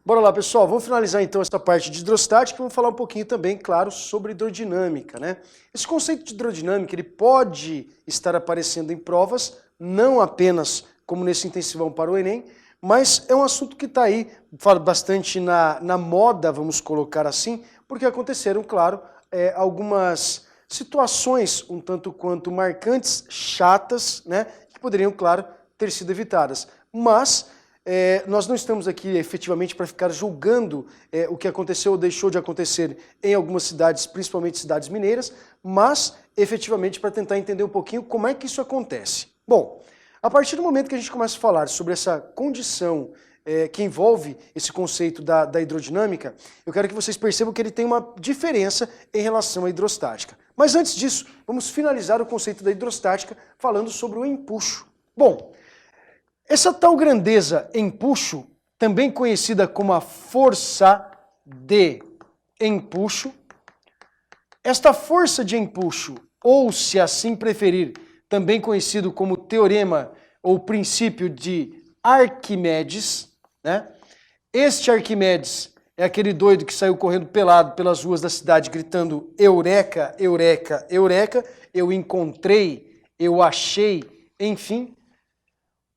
Bora lá, pessoal, vamos finalizar então essa parte de hidrostática e vamos falar um pouquinho também, claro, sobre hidrodinâmica, né? Esse conceito de hidrodinâmica, ele pode estar aparecendo em provas, não apenas como nesse intensivão para o Enem, mas é um assunto que está aí, fala bastante na moda, vamos colocar assim, porque aconteceram, claro, algumas situações um tanto quanto marcantes, chatas, né, que poderiam, claro, ter sido evitadas. Mas nós não estamos aqui efetivamente para ficar julgando o que aconteceu ou deixou de acontecer em algumas cidades, principalmente cidades mineiras, mas efetivamente para tentar entender um pouquinho como é que isso acontece. Bom, a partir do momento que a gente começa a falar sobre essa condição que envolve esse conceito da hidrodinâmica, eu quero que vocês percebam que ele tem uma diferença em relação à hidrostática. Mas antes disso, vamos finalizar o conceito da hidrostática falando sobre o empuxo. Bom, essa tal grandeza empuxo, também conhecida como a força de empuxo, esta força de empuxo, ou se assim preferir, também conhecido como teorema ou princípio de Arquimedes, né? Este Arquimedes é aquele doido que saiu correndo pelado pelas ruas da cidade gritando Eureka, Eureka, Eureka, eu encontrei, eu achei, enfim.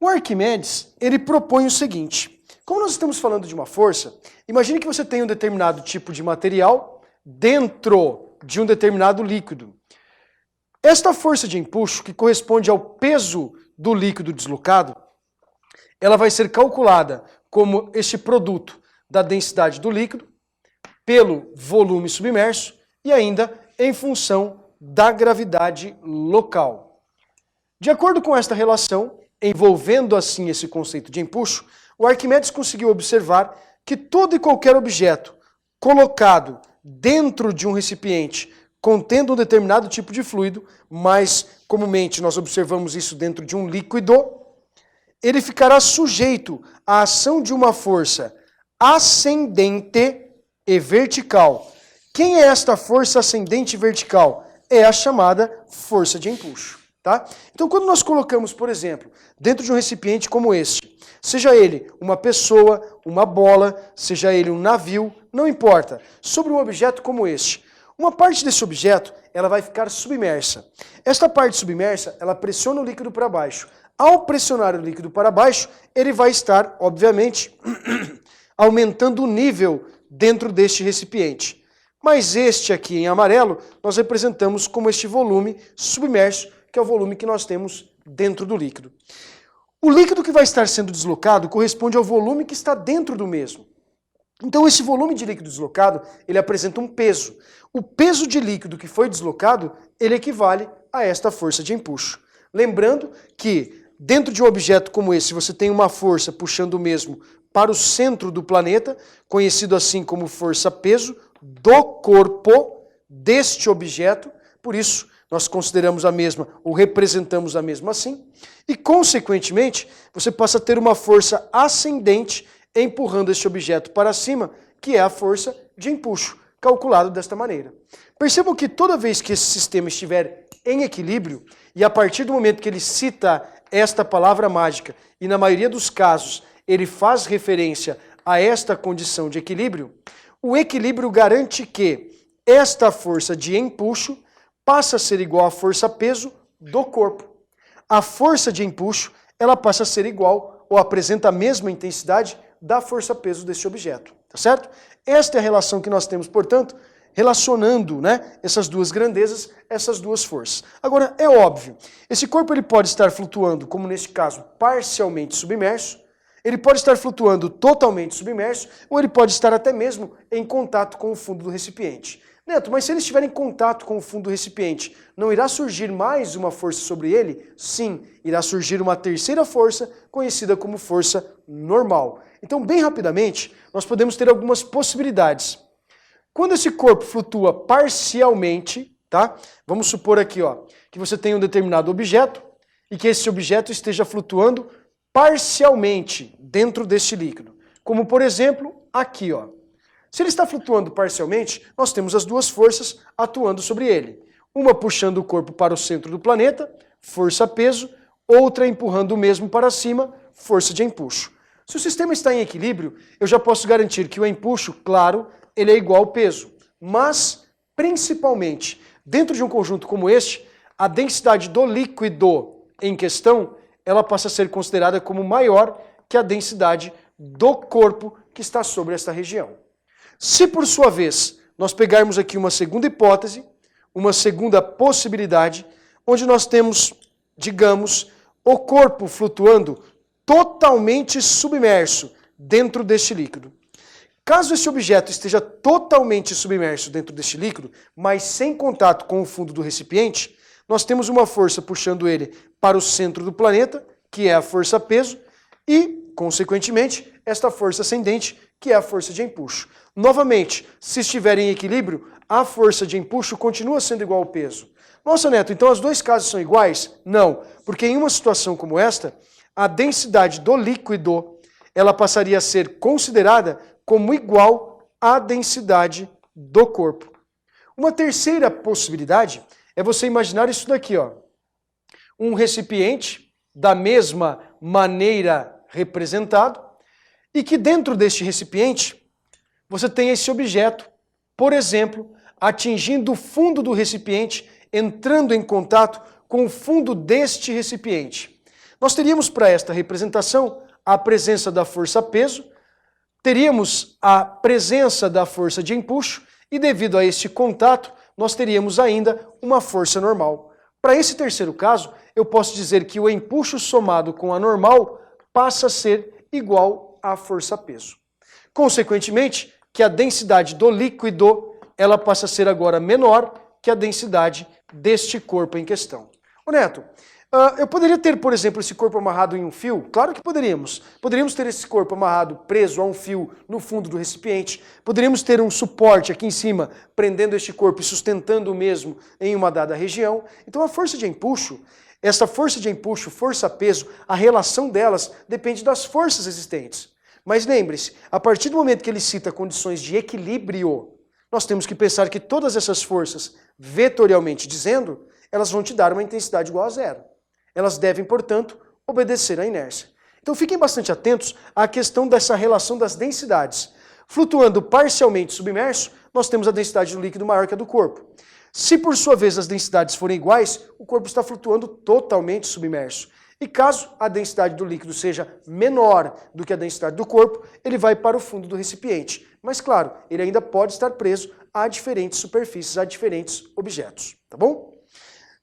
O Arquimedes, ele propõe o seguinte: como nós estamos falando de uma força, imagine que você tem um determinado tipo de material dentro de um determinado líquido. Esta força de empuxo, que corresponde ao peso do líquido deslocado, ela vai ser calculada como este produto da densidade do líquido pelo volume submerso e ainda em função da gravidade local. De acordo com esta relação, envolvendo assim esse conceito de empuxo, o Arquimedes conseguiu observar que todo e qualquer objeto colocado dentro de um recipiente contendo um determinado tipo de fluido, mas comumente nós observamos isso dentro de um líquido, ele ficará sujeito à ação de uma força ascendente e vertical. Quem é esta força ascendente e vertical? É a chamada força de empuxo. Tá? Então, quando nós colocamos, por exemplo, dentro de um recipiente como este, seja ele uma pessoa, uma bola, seja ele um navio, não importa, sobre um objeto como este, uma parte desse objeto ela vai ficar submersa. Esta parte submersa, ela pressiona o líquido para baixo. Ao pressionar o líquido para baixo, ele vai estar, obviamente, aumentando o nível dentro deste recipiente. Mas este aqui em amarelo, nós representamos como este volume submerso, que é o volume que nós temos dentro do líquido. O líquido que vai estar sendo deslocado corresponde ao volume que está dentro do mesmo. Então esse volume de líquido deslocado, ele apresenta um peso. O peso de líquido que foi deslocado, ele equivale a esta força de empuxo. Lembrando que dentro de um objeto como esse, você tem uma força puxando o mesmo para o centro do planeta, conhecido assim como força-peso do corpo deste objeto, por isso nós consideramos a mesma, ou representamos a mesma assim, e consequentemente, você passa a ter uma força ascendente empurrando este objeto para cima, que é a força de empuxo, calculado desta maneira. Percebam que toda vez que esse sistema estiver em equilíbrio, e a partir do momento que ele cita esta palavra mágica, e na maioria dos casos ele faz referência a esta condição de equilíbrio, o equilíbrio garante que esta força de empuxo passa a ser igual à força-peso do corpo. A força de empuxo, ela passa a ser igual ou apresenta a mesma intensidade da força-peso desse objeto, tá certo? Esta é a relação que nós temos, portanto, relacionando, né, essas duas grandezas, essas duas forças. Agora, é óbvio, esse corpo ele pode estar flutuando, como neste caso, parcialmente submerso, ele pode estar flutuando totalmente submerso, ou ele pode estar até mesmo em contato com o fundo do recipiente. Neto, mas se ele estiver em contato com o fundo do recipiente, não irá surgir mais uma força sobre ele? Sim, irá surgir uma terceira força, conhecida como força normal. Então, bem rapidamente, nós podemos ter algumas possibilidades. Quando esse corpo flutua parcialmente, tá? Vamos supor aqui, ó, que você tem um determinado objeto e que esse objeto esteja flutuando parcialmente dentro deste líquido. Como, por exemplo, aqui, ó. Se ele está flutuando parcialmente, nós temos as duas forças atuando sobre ele. Uma puxando o corpo para o centro do planeta, força-peso, outra empurrando o mesmo para cima, força de empuxo. Se o sistema está em equilíbrio, eu já posso garantir que o empuxo, claro, ele é igual ao peso. Mas, principalmente, dentro de um conjunto como este, a densidade do líquido em questão, ela passa a ser considerada como maior que a densidade do corpo que está sobre esta região. Se, por sua vez, nós pegarmos aqui uma segunda hipótese, uma segunda possibilidade, onde nós temos, digamos, o corpo flutuando totalmente submerso dentro deste líquido. Caso esse objeto esteja totalmente submerso dentro deste líquido, mas sem contato com o fundo do recipiente, nós temos uma força puxando ele para o centro do planeta, que é a força-peso, e, consequentemente, esta força ascendente, que é a força de empuxo. Novamente, se estiver em equilíbrio, a força de empuxo continua sendo igual ao peso. Nossa, Neto, então os dois casos são iguais? Não, porque em uma situação como esta, a densidade do líquido, ela passaria a ser considerada como igual à densidade do corpo. Uma terceira possibilidade é você imaginar isso daqui, ó. Um recipiente da mesma maneira representado e que dentro deste recipiente você tem esse objeto, por exemplo, atingindo o fundo do recipiente, entrando em contato com o fundo deste recipiente. Nós teríamos para esta representação a presença da força-peso, teríamos a presença da força de empuxo e devido a este contato, nós teríamos ainda uma força normal. Para esse terceiro caso, eu posso dizer que o empuxo somado com a normal passa a ser igual à força-peso. Consequentemente, que a densidade do líquido, ela passa a ser agora menor que a densidade deste corpo em questão. Ô Neto, eu poderia ter, por exemplo, esse corpo amarrado em um fio? Claro que poderíamos. Poderíamos ter esse corpo amarrado, preso a um fio no fundo do recipiente. Poderíamos ter um suporte aqui em cima, prendendo este corpo e sustentando o mesmo em uma dada região. Então a força de empuxo, essa força de empuxo, força-peso, a relação delas depende das forças existentes. Mas lembre-se, a partir do momento que ele cita condições de equilíbrio, nós temos que pensar que todas essas forças, vetorialmente dizendo, elas vão te dar uma intensidade igual a zero. Elas devem, portanto, obedecer à inércia. Então fiquem bastante atentos à questão dessa relação das densidades. Flutuando parcialmente submerso, nós temos a densidade do líquido maior que a do corpo. Se por sua vez as densidades forem iguais, o corpo está flutuando totalmente submerso. E caso a densidade do líquido seja menor do que a densidade do corpo, ele vai para o fundo do recipiente. Mas claro, ele ainda pode estar preso a diferentes superfícies, a diferentes objetos, tá bom?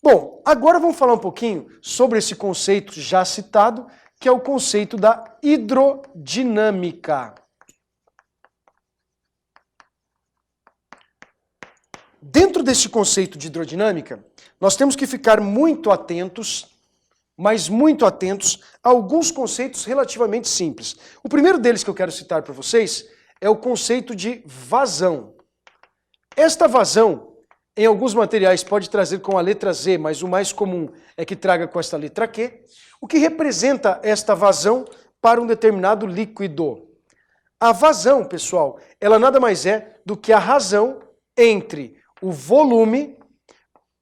Bom, agora vamos falar um pouquinho sobre esse conceito já citado, que é o conceito da hidrodinâmica. Dentro desse conceito de hidrodinâmica, nós temos que ficar muito atentos, mas muito atentos a alguns conceitos relativamente simples. O primeiro deles que eu quero citar para vocês é o conceito de vazão. Esta vazão, em alguns materiais pode trazer com a letra Z, mas o mais comum é que traga com esta letra Q. O que representa esta vazão para um determinado líquido? A vazão, pessoal, ela nada mais é do que a razão entre o volume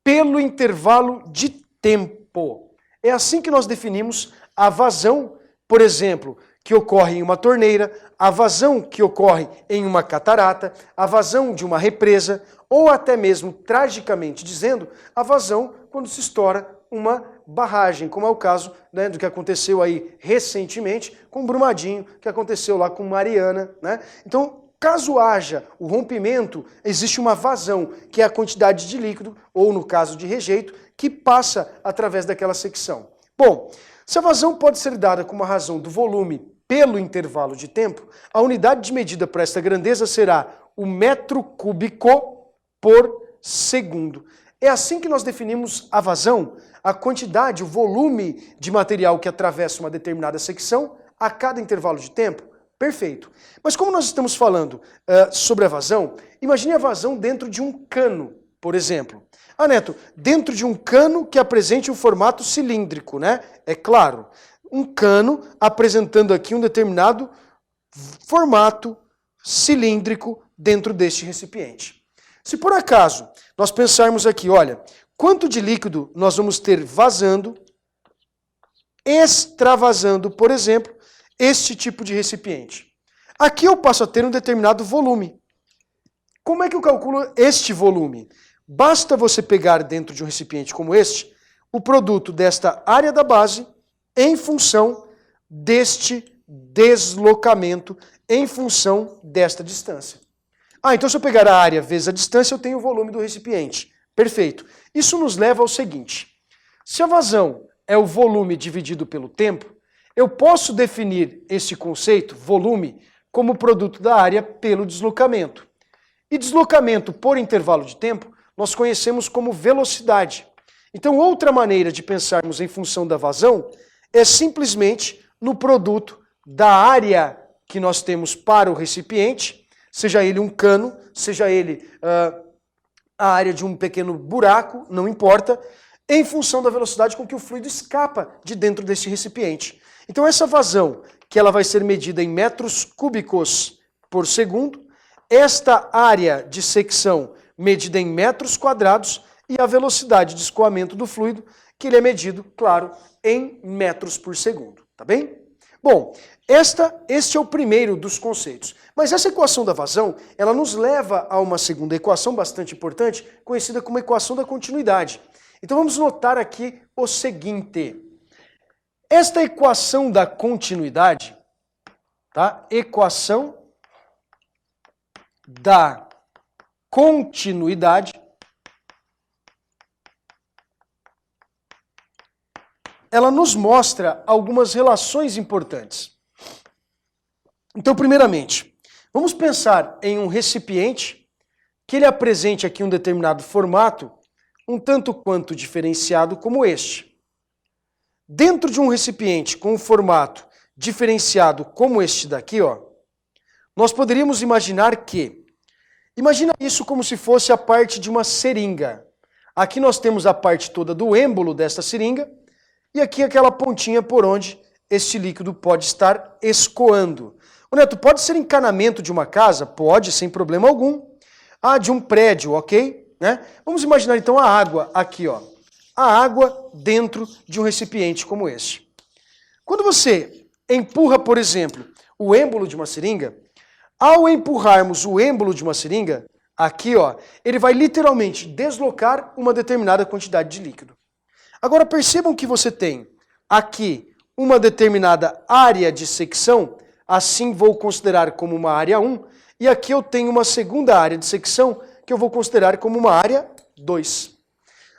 pelo intervalo de tempo. É assim que nós definimos a vazão, por exemplo, que ocorre em uma torneira, a vazão que ocorre em uma catarata, a vazão de uma represa, ou até mesmo, tragicamente dizendo, a vazão quando se estoura uma barragem, como é o caso, né, do que aconteceu aí recentemente com Brumadinho, que aconteceu lá com Mariana, né? Então, caso haja o rompimento, existe uma vazão, que é a quantidade de líquido, ou no caso de rejeito, que passa através daquela secção. Bom, se a vazão pode ser dada como a razão do volume pelo intervalo de tempo, a unidade de medida para esta grandeza será o metro cúbico por segundo. É assim que nós definimos a vazão, a quantidade, o volume de material que atravessa uma determinada secção a cada intervalo de tempo. Perfeito. Mas como nós estamos falando sobre a vazão, imagine a vazão dentro de um cano, por exemplo. Ah, Neto, dentro de um cano que apresente um formato cilíndrico, né? É claro, um cano apresentando aqui um determinado formato cilíndrico dentro deste recipiente. Se por acaso nós pensarmos aqui, olha, quanto de líquido nós vamos ter vazando, extravasando, por exemplo, este tipo de recipiente. Aqui eu passo a ter um determinado volume. Como é que eu calculo este volume? Basta você pegar dentro de um recipiente como este, o produto desta área da base em função deste deslocamento, em função desta distância. Então se eu pegar a área vezes a distância, eu tenho o volume do recipiente. Perfeito. Isso nos leva ao seguinte. Se a vazão é o volume dividido pelo tempo, eu posso definir esse conceito, volume, como produto da área pelo deslocamento. E deslocamento por intervalo de tempo, nós conhecemos como velocidade. Então, outra maneira de pensarmos em função da vazão é simplesmente no produto da área que nós temos para o recipiente, seja ele um cano, seja ele a área de um pequeno buraco, não importa, em função da velocidade com que o fluido escapa de dentro desse recipiente. Então essa vazão, que ela vai ser medida em metros cúbicos por segundo, esta área de secção medida em metros quadrados e a velocidade de escoamento do fluido, que ele é medido, claro, em metros por segundo, tá bem? Bom, este é o primeiro dos conceitos. Mas essa equação da vazão, ela nos leva a uma segunda equação bastante importante, conhecida como equação da continuidade. Então vamos notar aqui o seguinte. Esta equação da continuidade, tá? Equação da continuidade, ela nos mostra algumas relações importantes. Então, primeiramente, vamos pensar em um recipiente que ele apresente aqui um determinado formato, um tanto quanto diferenciado como este. Dentro de um recipiente com um formato diferenciado como este daqui, ó, nós poderíamos imaginar que, imagina isso como se fosse a parte de uma seringa. Aqui nós temos a parte toda do êmbolo desta seringa, e aqui aquela pontinha por onde este líquido pode estar escoando. Ô Neto, pode ser encanamento de uma casa? Pode, sem problema algum. De um prédio, ok? Né? Vamos imaginar então a água aqui, ó. A água dentro de um recipiente como este. Quando você empurra, por exemplo, o êmbolo de uma seringa, ao empurrarmos o êmbolo de uma seringa, aqui, ó, ele vai literalmente deslocar uma determinada quantidade de líquido. Agora percebam que você tem aqui uma determinada área de secção, assim vou considerar como uma área 1, e aqui eu tenho uma segunda área de secção que eu vou considerar como uma área 2.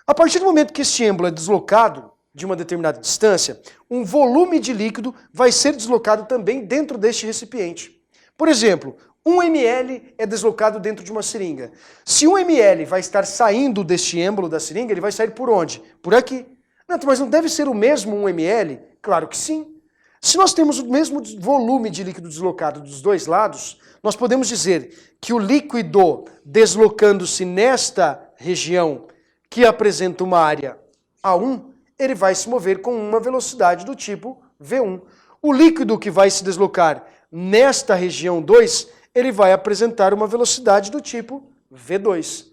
A partir do momento que este êmbolo é deslocado de uma determinada distância, um volume de líquido vai ser deslocado também dentro deste recipiente. Por exemplo, 1 ml é deslocado dentro de uma seringa. Se 1 ml vai estar saindo deste êmbolo da seringa, ele vai sair por onde? Por aqui. Não, mas não deve ser o mesmo 1 ml? Claro que sim. Se nós temos o mesmo volume de líquido deslocado dos dois lados, nós podemos dizer que o líquido deslocando-se nesta região que apresenta uma área A1, ele vai se mover com uma velocidade do tipo V1. O líquido que vai se deslocar nesta região 2, ele vai apresentar uma velocidade do tipo V2.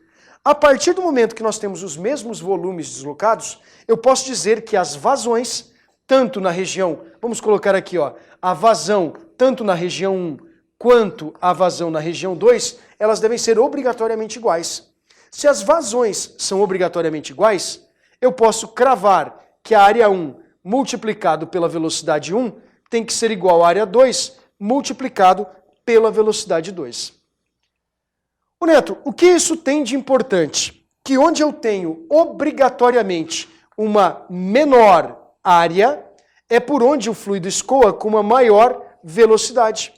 A partir do momento que nós temos os mesmos volumes deslocados, eu posso dizer que as vazões, tanto na região, vamos colocar aqui, ó, a vazão tanto na região 1 quanto a vazão na região 2, elas devem ser obrigatoriamente iguais. Se as vazões são obrigatoriamente iguais, eu posso cravar que a área 1 multiplicado pela velocidade 1 tem que ser igual à área 2 multiplicado pela velocidade 2. Ô Neto, o que isso tem de importante? Que onde eu tenho obrigatoriamente uma menor área, é por onde o fluido escoa com uma maior velocidade.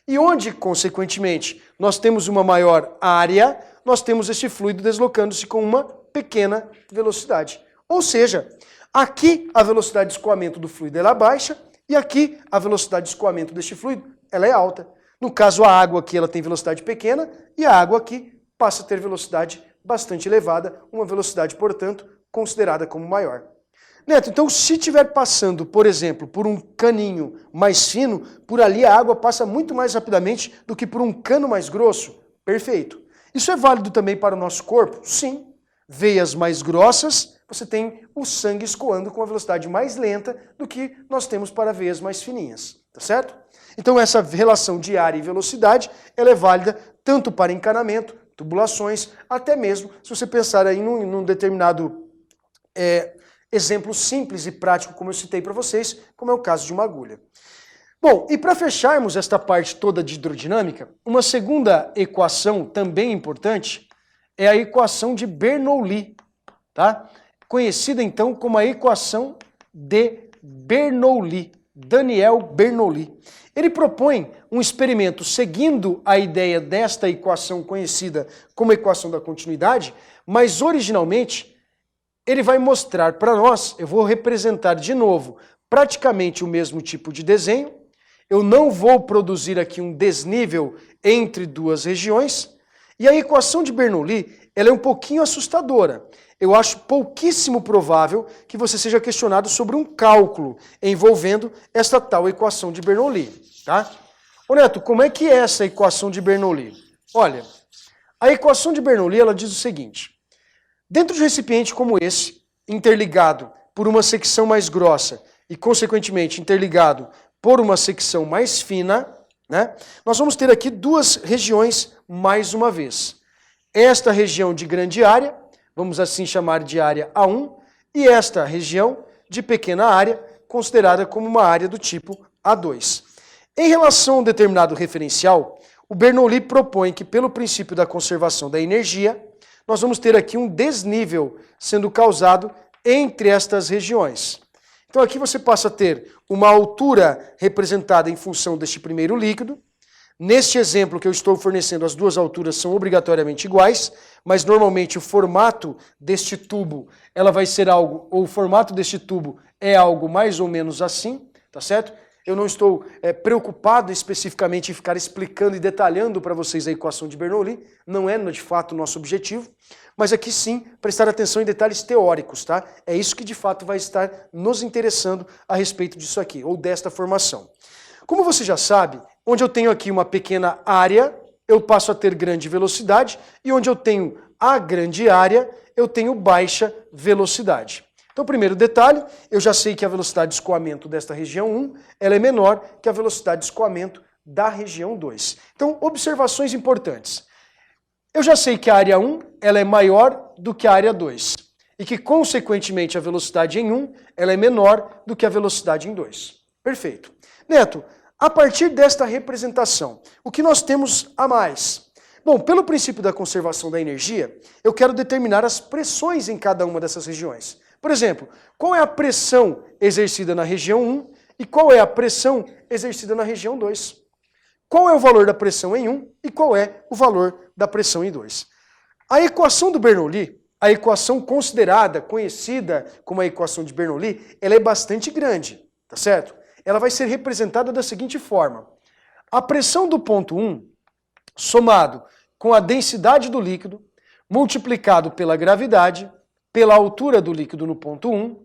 E onde, consequentemente, nós temos uma maior área, nós temos esse fluido deslocando-se com uma pequena velocidade. Ou seja, aqui a velocidade de escoamento do fluido ela é baixa e aqui a velocidade de escoamento deste fluido ela é alta. No caso, a água aqui ela tem velocidade pequena e a água aqui passa a ter velocidade bastante elevada, uma velocidade, portanto, considerada como maior. Neto, então se estiver passando, por exemplo, por um caninho mais fino, por ali a água passa muito mais rapidamente do que por um cano mais grosso? Perfeito. Isso é válido também para o nosso corpo? Sim. Veias mais grossas, você tem o sangue escoando com uma velocidade mais lenta do que nós temos para veias mais fininhas, tá certo? Então essa relação de área e velocidade, ela é válida tanto para encanamento, tubulações, até mesmo se você pensar aí num determinado exemplo simples e prático, como eu citei para vocês, como é o caso de uma agulha. Bom, e para fecharmos esta parte toda de hidrodinâmica, uma segunda equação também importante é a equação de Bernoulli, tá? Conhecida então como a equação de Bernoulli, Daniel Bernoulli. Ele propõe um experimento seguindo a ideia desta equação conhecida como equação da continuidade, mas originalmente ele vai mostrar para nós, eu vou representar de novo praticamente o mesmo tipo de desenho, eu não vou produzir aqui um desnível entre duas regiões, e a equação de Bernoulli, ela é um pouquinho assustadora. Eu acho pouquíssimo provável que você seja questionado sobre um cálculo envolvendo esta tal equação de Bernoulli, tá? Ô Neto, como é que é essa equação de Bernoulli? Olha, a equação de Bernoulli, ela diz o seguinte: dentro de um recipiente como esse, interligado por uma secção mais grossa e, consequentemente, interligado por uma secção mais fina, né, nós vamos ter aqui duas regiões mais uma vez. Esta região de grande área, vamos assim chamar de área A1, e esta região de pequena área, considerada como uma área do tipo A2. Em relação a um determinado referencial, o Bernoulli propõe que, pelo princípio da conservação da energia, nós vamos ter aqui um desnível sendo causado entre estas regiões. Então aqui você passa a ter uma altura representada em função deste primeiro líquido. Neste exemplo que eu estou fornecendo, as duas alturas são obrigatoriamente iguais, mas normalmente o formato deste tubo, ela vai ser algo, ou o formato deste tubo é algo mais ou menos assim, tá certo? Eu não estou preocupado especificamente em ficar explicando e detalhando para vocês a equação de Bernoulli, não é de fato o nosso objetivo, mas aqui sim prestar atenção em detalhes teóricos, tá? É isso que de fato vai estar nos interessando a respeito disso aqui, ou desta formação. Como você já sabe, onde eu tenho aqui uma pequena área, eu passo a ter grande velocidade, e onde eu tenho a grande área, eu tenho baixa velocidade. Então, primeiro detalhe, eu já sei que a velocidade de escoamento desta região 1, ela é menor que a velocidade de escoamento da região 2. Então, observações importantes. Eu já sei que a área 1, ela é maior do que a área 2. E que, consequentemente, a velocidade em 1, ela é menor do que a velocidade em 2. Perfeito. Neto, a partir desta representação, o que nós temos a mais? Bom, pelo princípio da conservação da energia, eu quero determinar as pressões em cada uma dessas regiões. Por exemplo, qual é a pressão exercida na região 1 e qual é a pressão exercida na região 2? Qual é o valor da pressão em 1 e qual é o valor da pressão em 2? A equação do Bernoulli, a equação considerada, conhecida como a equação de Bernoulli, ela é bastante grande, tá certo? Ela vai ser representada da seguinte forma: a pressão do ponto 1, somado com a densidade do líquido, multiplicado pela gravidade, pela altura do líquido no ponto 1,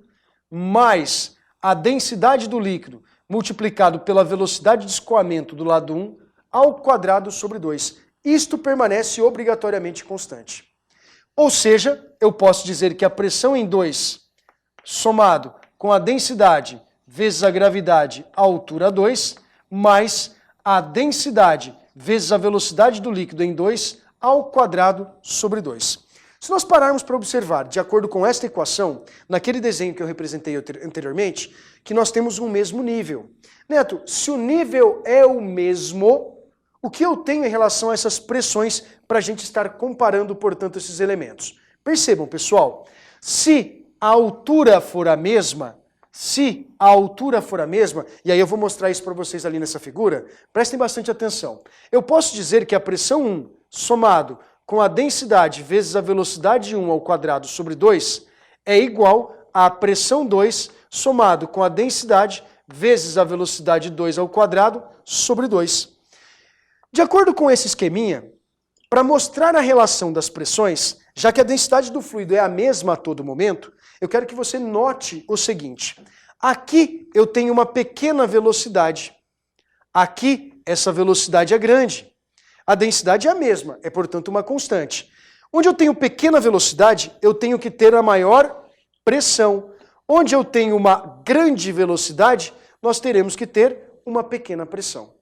mais a densidade do líquido multiplicado pela velocidade de escoamento do lado 1 ao quadrado sobre 2. Isto permanece obrigatoriamente constante. Ou seja, eu posso dizer que a pressão em 2, somado com a densidade vezes a gravidade à altura 2, mais a densidade vezes a velocidade do líquido em 2 ao quadrado sobre 2. Se nós pararmos para observar, de acordo com esta equação, naquele desenho que eu representei anteriormente, que nós temos um mesmo nível. Neto, se o nível é o mesmo, o que eu tenho em relação a essas pressões para a gente estar comparando, portanto, esses elementos? Percebam, pessoal, se a altura for a mesma, e aí eu vou mostrar isso para vocês ali nessa figura, prestem bastante atenção. Eu posso dizer que a pressão 1, somado com a densidade vezes a velocidade 1 ao quadrado sobre 2, é igual à pressão 2 somado com a densidade vezes a velocidade 2 ao quadrado sobre 2. De acordo com esse esqueminha, para mostrar a relação das pressões, já que a densidade do fluido é a mesma a todo momento, eu quero que você note o seguinte. Aqui eu tenho uma pequena velocidade. Aqui essa velocidade é grande. A densidade é a mesma, é portanto uma constante. Onde eu tenho pequena velocidade, eu tenho que ter a maior pressão. Onde eu tenho uma grande velocidade, nós teremos que ter uma pequena pressão.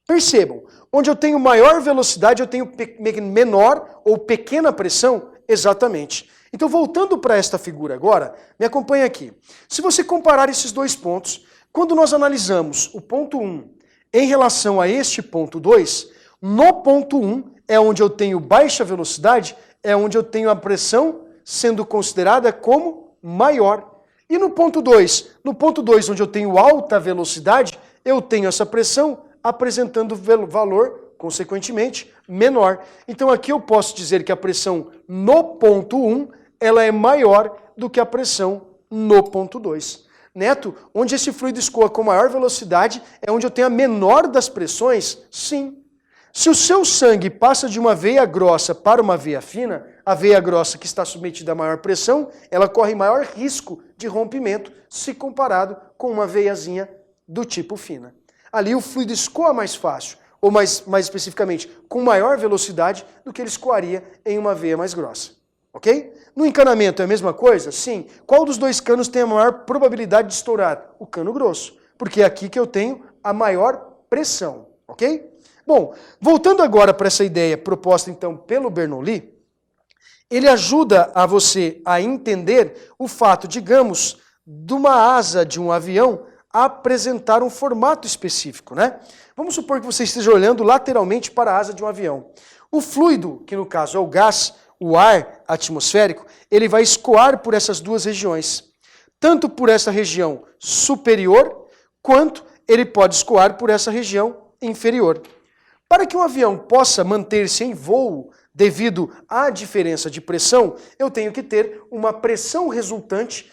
Percebam, onde eu tenho maior velocidade, eu tenho menor ou pequena pressão, exatamente. Então, voltando para esta figura agora, me acompanha aqui. Se você comparar esses dois pontos, quando nós analisamos o ponto 1 em relação a este ponto 2, no ponto 1 é onde eu tenho baixa velocidade, é onde eu tenho a pressão sendo considerada como maior. E no ponto 2, onde eu tenho alta velocidade, eu tenho essa pressão apresentando valor, consequentemente, menor. Então aqui eu posso dizer que a pressão no ponto 1, ela é maior do que a pressão no ponto 2. Neto, onde esse fluido escoa com maior velocidade, é onde eu tenho a menor das pressões? Sim. Se o seu sangue passa de uma veia grossa para uma veia fina, a veia grossa que está submetida a maior pressão, ela corre maior risco de rompimento se comparado com uma veiazinha do tipo fina. Ali o fluido escoa mais fácil, ou mais especificamente, com maior velocidade do que ele escoaria em uma veia mais grossa. Ok? No encanamento é a mesma coisa? Sim. Qual dos dois canos tem a maior probabilidade de estourar? O cano grosso, porque é aqui que eu tenho a maior pressão. Ok? Bom, voltando agora para essa ideia proposta então pelo Bernoulli, ele ajuda a você a entender o fato, digamos, de uma asa de um avião apresentar um formato específico, né? Vamos supor que você esteja olhando lateralmente para a asa de um avião. O fluido, que no caso é o gás, o ar atmosférico, ele vai escoar por essas duas regiões. Tanto por essa região superior, quanto ele pode escoar por essa região inferior. Para que um avião possa manter-se em voo devido à diferença de pressão, eu tenho que ter uma pressão resultante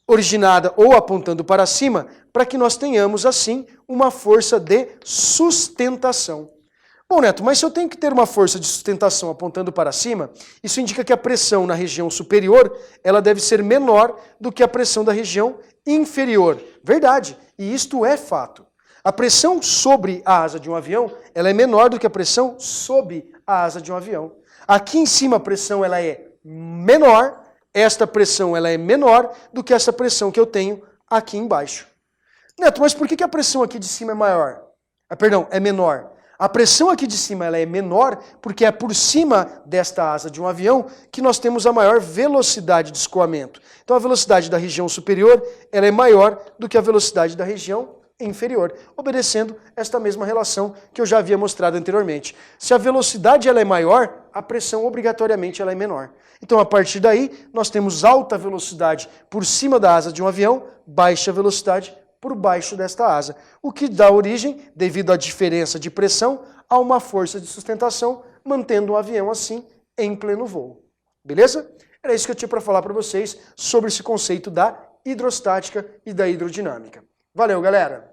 originada ou apontando para cima, para que nós tenhamos, assim, uma força de sustentação. Bom, Neto, mas se eu tenho que ter uma força de sustentação apontando para cima, isso indica que a pressão na região superior, ela deve ser menor do que a pressão da região inferior. Verdade, e isto é fato. A pressão sobre a asa de um avião, ela é menor do que a pressão sob a asa de um avião. Aqui em cima a pressão ela é menor, esta pressão ela é menor do que essa pressão que eu tenho aqui embaixo. Neto, mas por que a pressão aqui de cima é maior? É menor. A pressão aqui de cima ela é menor porque é por cima desta asa de um avião que nós temos a maior velocidade de escoamento. Então a velocidade da região superior ela é maior do que a velocidade da região inferior, obedecendo esta mesma relação que eu já havia mostrado anteriormente. Se a velocidade ela é maior, a pressão obrigatoriamente ela é menor. Então a partir daí nós temos alta velocidade por cima da asa de um avião, baixa velocidade por baixo desta asa, o que dá origem, devido à diferença de pressão, a uma força de sustentação, mantendo o avião assim em pleno voo. Beleza? Era isso que eu tinha para falar para vocês sobre esse conceito da hidrostática e da hidrodinâmica. Valeu, galera!